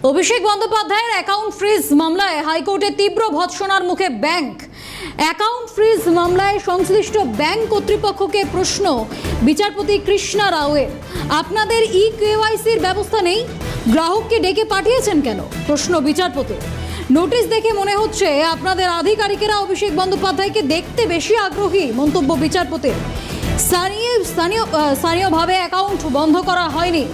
অভিষেক বন্দ্যোপাধ্যায়ের account freeze মামলায় হাইকোর্টে তীব্র ভৎসনার মুখে ব্যাংক। অ্যাকাউন্ট ফ্রিজ মামলায় সংশ্লিষ্ট ব্যাংক কর্তৃপক্ষকে প্রশ্ন বিচারপতি কৃষ্ণা রাওয়ের, আপনাদের কেওয়াইসির ব্যবস্থা নেই, গ্রাহককে ডেকে পাঠিয়েছেন কেন? প্রশ্ন বিচারপতি। নোটিশ দেখে মনে হচ্ছে আপনাদের আধিকারিকেরা অভিষেক বন্দ্যোপাধ্যায়কে দেখতে বেশি আগ্রহী, মন্তব্য বিচারপতির। স্থানীয়ভাবে অ্যাকাউন্ট বন্ধ করা হয়নি,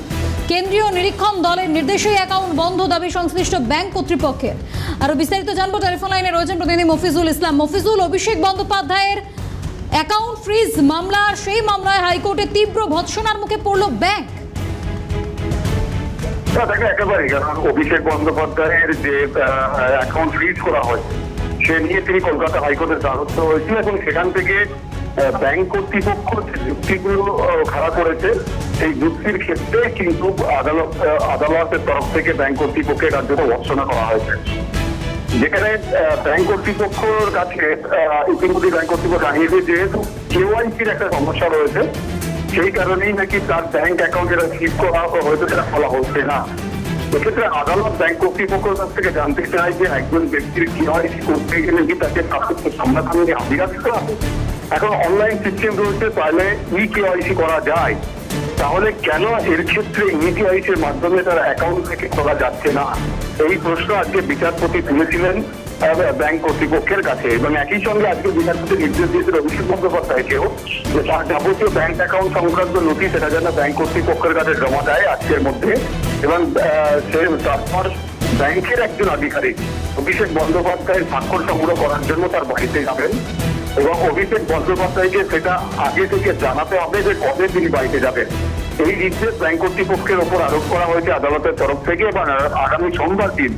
কেন্দ্রীয় নিরীক্ষণ দলের নির্দেশে অ্যাকাউন্ট বন্ধ দাবি সংশ্লিষ্ট ব্যাংক কর্তৃপক্ষের। আরো বিস্তারিত জানবো, টেলিফোন লাইনে রয়েছেন প্রতিনিধি মফিজুল ইসলাম। মফিজুল, অভিষেক বন্দ্যোপাধ্যায়ের অ্যাকাউন্ট ফ্রিজ মামলা, সেই মামলায় হাইকোর্টে তীব্র ভৎসনার মুখে পড়ল ব্যাংক। একেবারে, কারণ অভিষেক বন্দ্যোপাধ্যায়ের যে অ্যাকাউন্ট ফ্রিজ করা হয় সে নিয়ে তিনি কলকাতা হাইকোর্টের দ্বারস্থ হয়েছিল এবং সেখান থেকে ব্যাংক কর্তৃপক্ষ যে যুক্তিগুলো খাড়া করেছে সেই যুক্তির ক্ষেত্রে কিন্তু আদালতের তরফ থেকে ব্যাংক কর্তৃপক্ষের কার্যত ভৎসনা করা হয়েছে, যেখানে ব্যাংক কর্তৃপক্ষের কাছে ইতিমধ্যে ব্যাংক কর্তৃপক্ষ জানিয়েছে যেহেতু কেওয়াইসির একটা সমস্যা রয়েছে সেই কারণেই নাকি তার ব্যাংক অ্যাকাউন্ট যেটা ফ্রিজ করা হয়তো সেটা খোলা হচ্ছে না। এক্ষেত্রে আদালত ব্যাংক কর্তৃপক্ষের কাছ থেকে জানতে চায় যে একজন ব্যক্তির কেওয়াইসি করতে গেলে কি তাকে সামনাসামনি হাজিরা দিতে হবে? এখন অনলাইন সিস্টেম রয়েছে, তাহলে কেওয়াইসি করা যায়, তাহলে কেন এর ক্ষেত্রে কেওয়াইসির মাধ্যমে তার অ্যাকাউন্ট থেকে খোলা যাচ্ছে না? এই প্রশ্ন আজকে বিচারপতি তুলেছিলেন ব্যাংক কর্তৃপক্ষের কাছে এবং একই সঙ্গে আজকে বিচারপতি নির্দেশ দিয়েছেন অভিষেক বন্দ্যোপাধ্যায়কেও যে তার যাবতীয় ব্যাংক অ্যাকাউন্ট সংক্রান্ত নোটিশ এটা যেন ব্যাংক কর্তৃপক্ষের কাছে জমা দেয় আজকের মধ্যে। এবং তারপর ব্যাংকের একজন আধিকারিক অভিষেক বন্দ্যোপাধ্যায়ের স্বাক্ষর সংগ্রহ করার জন্য তার বাড়িতে যাবেন এবং অভিষেক বন্দ্যোপাধ্যায়কে সেটা আগে থেকে জানাতে হবে যে কবে তিনি বাড়িতে যাবেন। এই নির্দেশ ব্যাংক কর্তৃপক্ষের ওপর আরোপ করা হয়েছে আদালতের তরফ থেকে এবং আগামী সোমবার দিন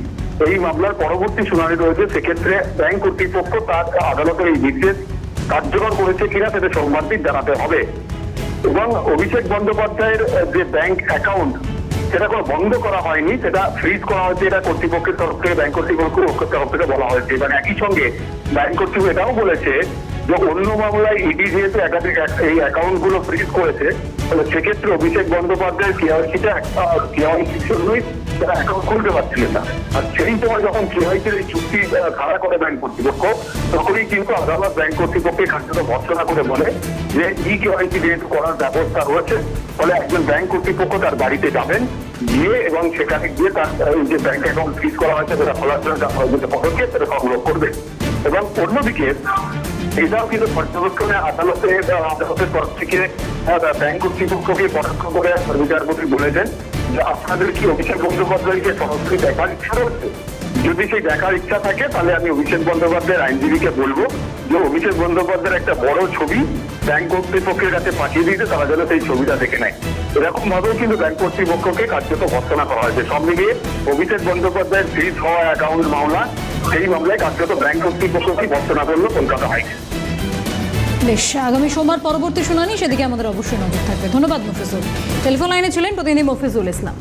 এই মামলার পরবর্তী শুনানি রয়েছে। সেক্ষেত্রে ব্যাংক কর্তৃপক্ষ তার আদালতের এই নির্দেশ কার্যকর করেছে কিনা সেটা সোমবার দিন জানাতে হবে। এবং অভিষেক বন্দ্যোপাধ্যায়ের যে ব্যাংক অ্যাকাউন্ট সেটা কোনো বন্ধ করা হয়নি, সেটা ফ্রিজ করা হয়েছে, এটা কর্তৃপক্ষের তরফ থেকে ব্যাংক কর্তৃপক্ষের তরফ থেকে বলা হয়েছে। এবং একই সঙ্গে ব্যাংক কর্তৃপক্ষ এটাও বলেছে যে অন্য মামলায় ইডি যেহেতু একাধিক এই অ্যাকাউন্ট গুলো ফ্রিজ করেছে, তাহলে সেক্ষেত্রে অভিষেক বন্দ্যোপাধ্যায়ের কেওয়াইসির জন্যই তারা অ্যাকাউন্ট খুলতে পারছিলেন না। আর সেই সময় যখন কেওয়াইসির এই চুক্তি খাড়া করে ব্যাংক কর্তৃপক্ষ, তখনই কিন্তু আদালত ব্যাংক কর্তৃপক্ষের কার্যত ভৎসনা করে বলে যে কেওয়াইসি যেহেতু করার ব্যবস্থা রয়েছে, ফলে একজন ব্যাংক কর্তৃপক্ষ তার বাড়িতে যাবেন, গিয়ে এবং সেখানে গিয়ে তার যে ব্যাংক অ্যাকাউন্ট ফ্রিজ করা হয়েছে সেটা খোলার জন্য যে পদক্ষেপ সেটা সংগ্রহ করবে। এবং অন্যদিকে এটাও কিন্তু পর্যবেক্ষণে আদালতের তরফ থেকে ব্যাংক কর্তৃপক্ষকে পরামর্শ করে বিচারপতি বলেছেন যে আপনাদের কি অভিষেক বন্দ্যোপাধ্যায়কে সরাসরি দেখার ইচ্ছা রয়েছে? যদি সেই দেখার ইচ্ছা থাকে তাহলে আমি অভিষেক বন্দ্যোপাধ্যায়ের আইনজীবীকে বলবো যে অভিষেক বন্দ্যোপাধ্যায়ের একটা বড় ছবি ব্যাংক কর্তৃপক্ষের কাছে পাঠিয়ে দিতে, তারা যেন সেই ছবিটা দেখে নেয়। এরকম ভাবেও কিন্তু ব্যাংক কর্তৃপক্ষকে কার্যত ভৎসনা করা হয়েছে। সব মিলিয়ে অভিষেক বন্দ্যোপাধ্যায়ের ফ্রিজ হওয়া অ্যাকাউন্ট মামলা, সেই মামলায় কার্যত ব্যাংক কর্তৃপক্ষকে ভৎসনা করলো কলকাতা হাইকোর্ট। বেশ, আগামী সোমবার পরবর্তী শুনানি, সেদিকে আমাদের অবশ্যই নজর থাকবে। ধন্যবাদ মফিজুল। টেলিফোন লাইনে ছিলেন প্রতিনিধি মফিজুল ইসলাম।